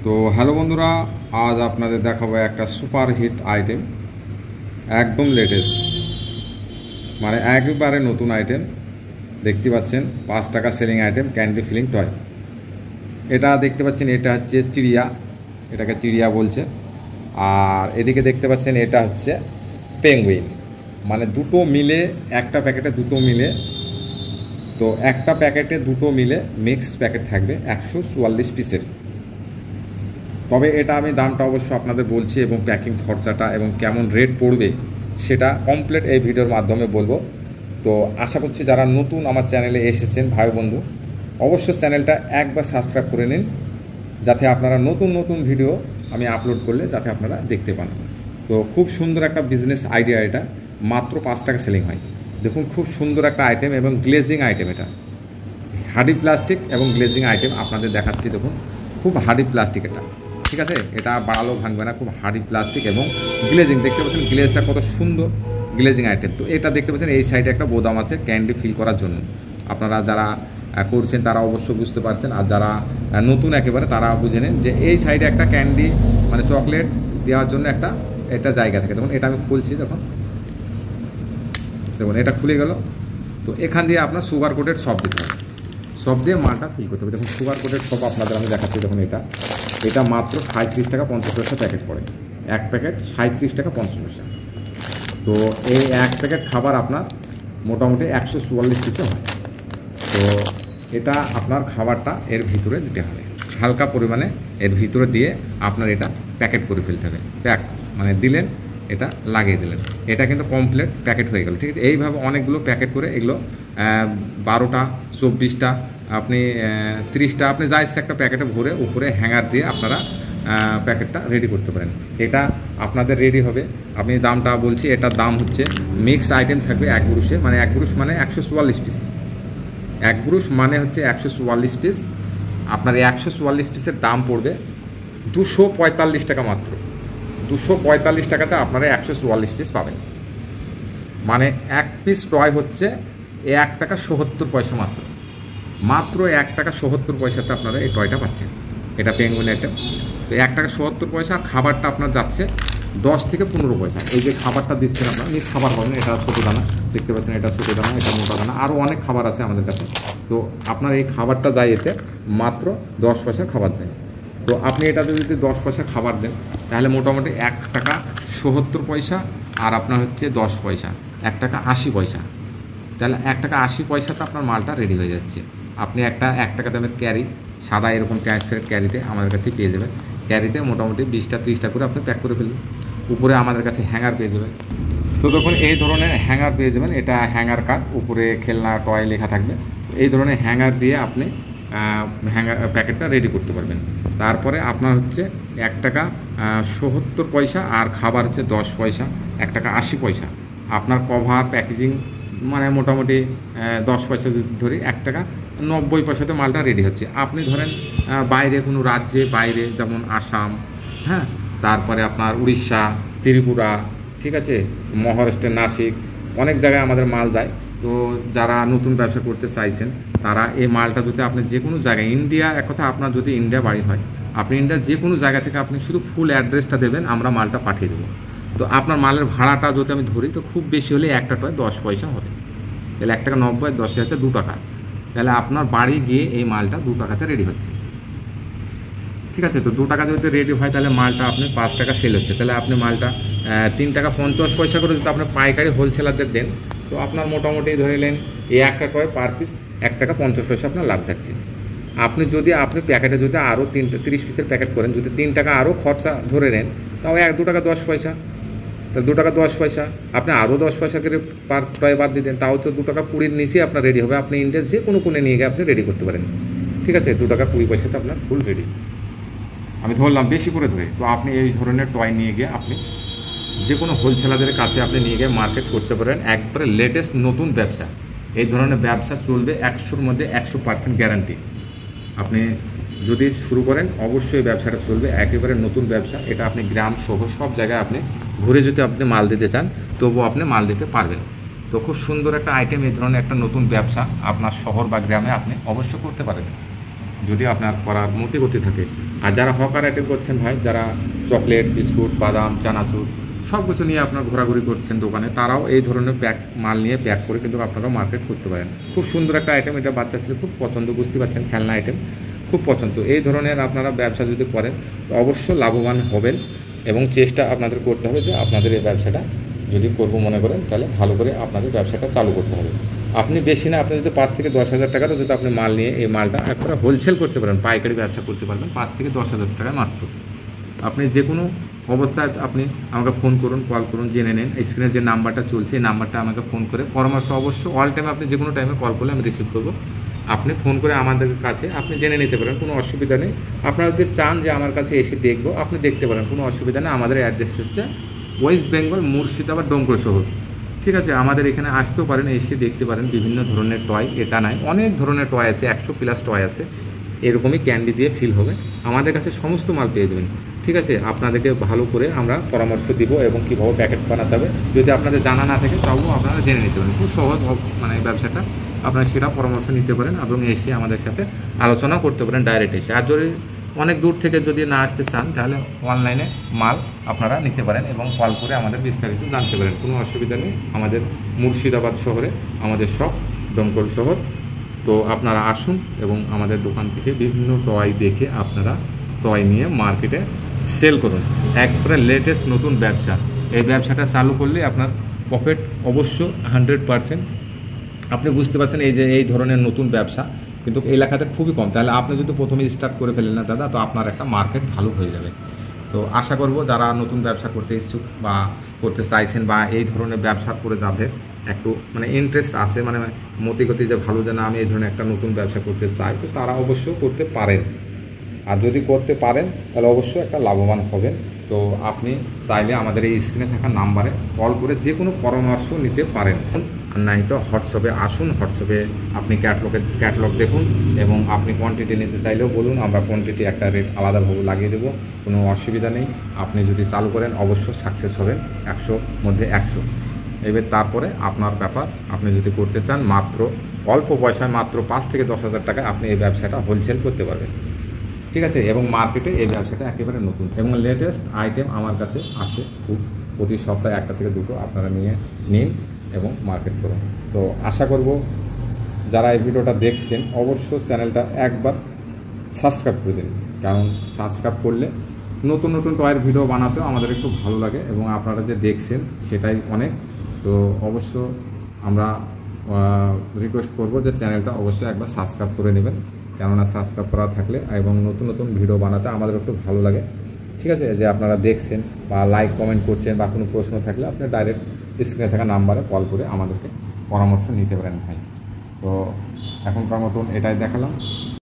তো হ্যালো বন্ধুরা, আজ আপনাদের দেখাবো একটা সুপার হিট আইটেম, একদম লেটেস্ট, মানে একেবারে নতুন আইটেম। দেখতে পাচ্ছেন 5 টাকা selling item, candy filling toy. এটা দেখতে পাচ্ছেন, এটা হচ্ছে চিড়িয়া, এটাকে চিড়িয়া বলছে। আর এদিকে দেখতে পাচ্ছেন এটা হচ্ছে পেঙ্গুইন, মানে দুটো মিলে একটা প্যাকেটে দুটো মিলে। তো একটা প্যাকেটে দুটো মিলে মিক্স প্যাকেট থাকবে 144 পিসের। তবে এটা আমি দামটা অবশ্য আপনাদের বলছি এবং প্যাকিং খরচাটা এবং কেমন রেট পড়বে সেটা কমপ্লিট এই ভিডিওর মাধ্যমে বলবো। তো আশা করছি যারা নতুন আমার চ্যানেলে এসেছেন ভাই বন্ধু, অবশ্যই চ্যানেলটা একবার সাবস্ক্রাইব করে নিন, যাতে আপনারা নতুন নতুন ভিডিও আমি আপলোড করলে যাতে আপনারা দেখতে পান। তো খুব সুন্দর একটা বিজনেস আইডিয়া, এটা মাত্র 5 টাকা সেলিং হয়। দেখুন খুব সুন্দর একটা আইটেম এবং গ্লেজিং আইটেম। এটা হার্ডি প্লাস্টিক এবং গ্লেজিং আইটেম আপনাদের দেখাচ্ছি। দেখুন খুব হার্ডি প্লাস্টিক, এটা ঠিক আছে, এটা বাড়ালেও ভাঙবে না, খুব হার্ডি প্লাস্টিক এবং গ্লেজিং। দেখতে পাচ্ছেন গ্লেজটা কত সুন্দর, গ্লেজিং আইটেম। তো এটা দেখতে পাচ্ছেন এই সাইডে একটা বোতাম আছে ক্যান্ডি ফিল করার জন্য। আপনারা যারা করছেন তারা অবশ্যই বুঝতে পারছেন, আর যারা নতুন একেবারে তারা বুঝে নেন যে এই সাইডে একটা ক্যান্ডি মানে চকলেট দেওয়ার জন্য একটা এটা জায়গা থাকে। দেখুন এটা আমি খুলছি, দেখুন এটা খুলে গেল। তো এখান দিয়ে আপনার সুগার কোটেড সব দিতে হবে, সব দিয়ে মালটা ফিল করতে হবে। দেখুন সুগার কোটেড সব আপনাদের আমি দেখাচ্ছি। দেখুন এটা মাত্র 37 টাকা 50 পয়সা প্যাকেট পড়ে, এক প্যাকেট 37 টাকা 50 পয়সা। তো এই এক প্যাকেট খাবার আপনার মোটামুটি 144 পিসে হয়। তো এটা আপনার খাবারটা এর ভিতরে দিতে হবে, হালকা পরিমাণে এর ভিতরে দিয়ে আপনার এটা প্যাকেট করে ফেলতে হবে। প্যাক মানে দিলেন, এটা লাগিয়ে দিলেন, এটা কিন্তু কমপ্লিট প্যাকেট হয়ে গেল। ঠিক আছে, এইভাবে অনেকগুলো প্যাকেট করে এগুলো 12টা 24টা আপনি 30টা আপনি যা ইচ্ছে একটা প্যাকেটে ভরে উপরে হ্যাঙ্গার দিয়ে আপনারা প্যাকেটটা রেডি করতে পারেন। এটা আপনাদের রেডি হবে। আমি দামটা বলছি, এটার দাম হচ্ছে মিক্স আইটেম থাকবে এক ব্রুশে, মানে এক ব্রুশ মানে 144 পিস। এক ব্রুশ মানে হচ্ছে 144 পিস। আপনার 144 পিসের দাম পড়বে 245 টাকা মাত্র। 245 টাকাতে আপনারা 144 পিস পাবেন। মানে এক পিস টয় হচ্ছে 1 টাকা 77 পয়সা মাত্র। মাত্র 1 টাকা 77 পয়সাতে আপনারা এই টয়টা পাচ্ছেন। এটা পেঙ্গুইন আইটেম। তো 1 টাকা 77 পয়সা। খাবারটা আপনার যাচ্ছে 10 থেকে 15 পয়সা। এই যে খাবারটা দিচ্ছেন আপনারা মিক্স খাবার পাবেন। এটা ছোটো দানা দেখতে পাচ্ছেন, এটা ছোটো দানা, এটা মোটা দানা, আরও অনেক খাবার আছে আমাদের কাছে। তো আপনার এই খাবারটা যায় এতে মাত্র 10 পয়সার খাবার যায়। তো আপনি এটাতে যদি 10 পয়সা খাবার দেন তাহলে মোটামুটি 1 টাকা 77 পয়সা আর আপনার হচ্ছে 10 পয়সা 1 টাকা 80 পয়সা। তাহলে 1 টাকা 80 পয়সাতে আপনার মালটা রেডি হয়ে যাচ্ছে। আপনি একটা 1 টাকা দামের ক্যারি, সাদা এরকম ট্রান্সপারেন্ট ক্যারিতে আমাদের কাছে পেয়ে যাবেন। ক্যারিতে মোটামুটি 20টা 30টা করে আপনি প্যাক করে ফেলবেন। উপরে আমাদের কাছে হ্যাঙ্গার পেয়ে যাবেন। তো দেখুন এই ধরনের হ্যাঙ্গার পেয়ে যাবেন। এটা হ্যাঙ্গার কার্ড, উপরে খেলনা টয় লেখা থাকবে। এই ধরনের হ্যাঙ্গার দিয়ে আপনি হ্যাঙ্গার প্যাকেটটা রেডি করতে পারবেন। তারপরে আপনার হচ্ছে 1 টাকা 77 পয়সা আর খাবার হচ্ছে 10 পয়সা, 1 টাকা 80 পয়সা। আপনার কভার প্যাকেজিং মানে মোটামুটি 10 পয়সা যদি ধরি 1 টাকা 90 পয়সাতে মালটা রেডি হচ্ছে। আপনি ধরেন বাইরে কোনো রাজ্যে, বাইরে যেমন আসাম, হ্যাঁ, তারপরে আপনার উড়িষ্যা, ত্রিপুরা, ঠিক আছে, মহারাষ্ট্রের নাসিক, অনেক জায়গায় আমাদের মাল যায়। তো যারা নতুন ব্যবসা করতে চাইছেন তারা এই মালটা যদি আপনি যে কোনো জায়গায়, ইন্ডিয়া এক কথা, আপনার যদি ইন্ডিয়া বাড়ি হয় আপনি ইন্ডিয়ার যে কোনো জায়গা থেকে আপনি শুধু ফুল অ্যাড্রেসটা দেবেন, আমরা মালটা পাঠিয়ে দেবো। তো আপনার মালের ভাড়াটা যদি আমি ধরি তো খুব বেশি হলে একটা টয় 10 পয়সা হবে। তাহলে 1 টাকা 90, 10 হচ্ছে 2 টাকা। তাহলে আপনার বাড়ি গিয়ে এই মালটা 2 টাকাতে রেডি হচ্ছে। ঠিক আছে, তো 2 টাকা যদি রেডি হয় তাহলে মালটা আপনি 5 টাকা সেল হচ্ছে। তাহলে আপনি মালটা 3 টাকা 50 পয়সা করে যদি আপনি পাইকারি হোলসেলারদের দেন তো আপনার মোটামুটি ধরে নেন এই একটা টয় পার পিস 1 টাকা 50 পয়সা আপনার লাভ থাকছে। আপনি প্যাকেটে যদি আরও 30 পিসের প্যাকেট করেন, যদি 3 টাকা আরও খরচা ধরে নেন তাও 2 টাকা 10 পয়সা। তাহলে 2 টাকা 10 পয়সা আপনি আরও 10 পয়সা করে পার টয় বাদ দিতেন, তাও হচ্ছে 2 টাকা 20-র নিচে আপনার রেডি হবে। আপনি ইন্ডিয়ার যে কোনো কোণে নিয়ে গিয়ে আপনি রেডি করতে পারেন। ঠিক আছে, 2 টাকা 20 পয়সাতে আপনার ফুল রেডি। আমি ধরলাম বেশি করে ধরে। তো আপনি এই ধরনের টয় নিয়ে গিয়ে আপনি যে কোনো হোলসেলারদের কাছে আপনি নিয়ে গিয়ে মার্কেট করতে পারেন। একবারে লেটেস্ট নতুন ব্যবসা। এই ধরনের ব্যবসা চলবে 100-র মধ্যে 100% গ্যারান্টি। আপনি যদি শুরু করেন অবশ্যই ব্যবসাটা চলবে, একেবারে নতুন ব্যবসা। এটা আপনি গ্রাম শহর সব জায়গায় আপনি ঘুরে যদি আপনি মাল দিতে চান তবুও আপনি মাল দিতে পারবেন। তো খুব সুন্দর একটা আইটেম, এই ধরনের একটা নতুন ব্যবসা আপনার শহর বা গ্রামে আপনি অবশ্যই করতে পারবেন। যদি আপনার করার মতি থাকে। আর যারা হকার আইটেম করছেন ভাই, যারা চকলেট, বিস্কুট, বাদাম, চানাচুর সব কিছু নিয়ে আপনার ঘোরাঘুরি করছেন দোকানে, তারাও এই ধরনের মাল নিয়ে প্যাক করে কিন্তু আপনারাও মার্কেট করতে পারেন। খুব সুন্দর একটা আইটেম, এটা বাচ্চা ছেলে খুব পছন্দ, বুঝতে পারছেন, খেলনা আইটেম খুব পছন্দ। এই ধরনের আপনারা ব্যবসা যদি করেন তো অবশ্যই লাভবান হবেন, এবং চেষ্টা আপনাদের করতে হবে যে আপনাদের এই ব্যবসাটা যদি করবো মনে করেন তাহলে ভালো করে আপনাদের ব্যবসাটা চালু করতে হবে। আপনি বেশি না, আপনি যদি 5 থেকে 10 হাজার টাকারও যদি আপনি মাল নিয়ে এই মালটা একবারে হোলসেল করতে পারেন, পাইকারি ব্যবসা করতে পারবেন 5 থেকে 10 হাজার টাকা মাত্র। আপনি যে কোনো অবস্থায় আপনি আমাকে ফোন করুন, কল করুন, জেনে নিন। স্ক্রিনে যে নাম্বারটা চলছে এই নাম্বারটা আমাকে ফোন করে পরামর্শ অবশ্য অল টাইম, আপনি যে কোনো টাইমে কল করলে আমি রিসিভ করবো। আপনি ফোন করে আমাদের কাছে আপনি জেনে নিতে পারেন, কোনো অসুবিধা নেই। আপনারা যদি চান যে আমার কাছে এসে দেখবো, আপনি দেখতে পারেন, কোনো অসুবিধা নেই। আমাদের অ্যাড্রেস হচ্ছে ওয়েস্ট বেঙ্গল, মুর্শিদাবাদ, ডোমকল শহর। ঠিক আছে, আমাদের এখানে আসতেও পারেন, এসে দেখতে পারেন বিভিন্ন ধরনের টয়, এটা নয় অনেক ধরনের টয় আছে, 100+ টয় আছে, এরকমই ক্যান্ডি দিয়ে ফিল হবে। আমাদের কাছে সমস্ত মাল পেয়ে যাবেন। ঠিক আছে, আপনাদেরকে ভালো করে আমরা পরামর্শ দিব এবং কীভাবে প্যাকেট বানাতে হবে যদি আপনাদের জানা না থাকে তাও আপনারা জেনে নিতে পারেন। খুব সহজ মানে ব্যবসাটা, আপনারা সেটা পরামর্শ নিতে পারেন এবং এসে আমাদের সাথে আলোচনা করতে পারেন ডাইরেক্ট এসে। আর যদি অনেক দূর থেকে যদি না আসতে চান তাহলে অনলাইনে মাল আপনারা নিতে পারেন এবং কল করে আমাদের বিস্তারিত জানতে পারেন, কোনো অসুবিধা নেই। আমাদের মুর্শিদাবাদ শহরে আমাদের সব, ডোমকল শহর। তো আপনারা আসুন এবং আমাদের দোকান থেকে বিভিন্ন টয় দেখে আপনারা টয় নিয়ে মার্কেটে সেল করুন। একবারে লেটেস্ট নতুন ব্যবসা, এই ব্যবসাটা চালু করলে আপনার প্রফিট অবশ্য 100%। আপনি বুঝতে পারছেন এই যে এই ধরনের নতুন ব্যবসা কিন্তু এলাকাতে খুবই কম, তাহলে আপনি যদি প্রথমে স্টার্ট করে ফেলেন না দাদা, তো আপনার একটা মার্কেট ভালো হয়ে যাবে। তো আশা করব যারা নতুন ব্যবসা করতে ইচ্ছুক বা করতে চাইছেন, বা এই ধরনের ব্যবসা করে যাদের একটু মানে ইন্টারেস্ট আছে, মানে মতিগতি যে ভালো, যে না আমি এই ধরনের একটা নতুন ব্যবসা করতে চাই, তো তারা অবশ্যই করতে পারেন। আর যদি করতে পারেন তাহলে অবশ্যই একটা লাভবান হবেন। তো আপনি চাইলে আমাদের এই স্ক্রিনে থাকা নাম্বারে কল করে যে কোনো পরামর্শ নিতে পারেন। আর নাই তো হোয়াটসঅ্যাপে আসুন, হোয়াটসঅ্যাপে আপনি ক্যাটলগ দেখুন এবং আপনি কোয়ান্টিটি নিতে চাইলেও বলুন, আমরা কোয়ান্টিটি একটা রেট আলাদাভাবে লাগিয়ে দেবো, কোনো অসুবিধা নেই। আপনি যদি চালু করেন অবশ্যই সাকসেস হবেন 100 মধ্যে 100। এবার তারপরে আপনার ব্যাপার, আপনি যদি করতে চান মাত্র অল্প পয়সায় মাত্র 5 থেকে 10 হাজার টাকায় আপনি এই ব্যবসাটা হোলসেল করতে পারবেন। ঠিক আছে, এবং মার্কেটে এই ব্যবসাটা একেবারে নতুন এবং লেটেস্ট আইটেম আমার কাছে আসে খুব, প্রতি সপ্তাহে 1টা থেকে 2টো আপনারা নিয়ে নিন এবং মার্কেট করুন। তো আশা করব যারা এই ভিডিওটা দেখছেন অবশ্যই চ্যানেলটা একবার সাবস্ক্রাইব করে দিন, কারণ সাবস্ক্রাইব করলে নতুন নতুন টয়ের ভিডিও বানাতেও আমাদের একটু ভালো লাগে এবং আপনারা যে দেখছেন সেটাই অনেক। তো অবশ্য আমরা রিকোয়েস্ট করব যে চ্যানেলটা অবশ্যই একবার সাবস্ক্রাইব করে নেবেন, কেননা সাবস্ক্রাইব করা থাকলে এবং নতুন নতুন ভিডিও বানাতে আমাদের একটু ভালো লাগে। ঠিক আছে, যে আপনারা দেখছেন বা লাইক কমেন্ট করছেন বা কোনো প্রশ্ন থাকলে আপনি ডাইরেক্ট স্ক্রিনে থাকা নাম্বারে কল করে আমাদেরকে পরামর্শ নিতে পারেন ভাই। তো এখনকার মতন এটাই দেখালাম।